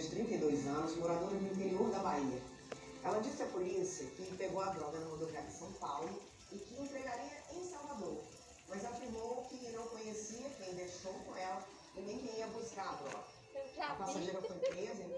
de 32 anos, moradora do interior da Bahia. Ela disse à polícia que pegou a droga na rodoviária de São Paulo e que entregaria em Salvador, mas afirmou que não conhecia quem deixou com ela e nem quem ia buscar a droga. A passageira foi presa em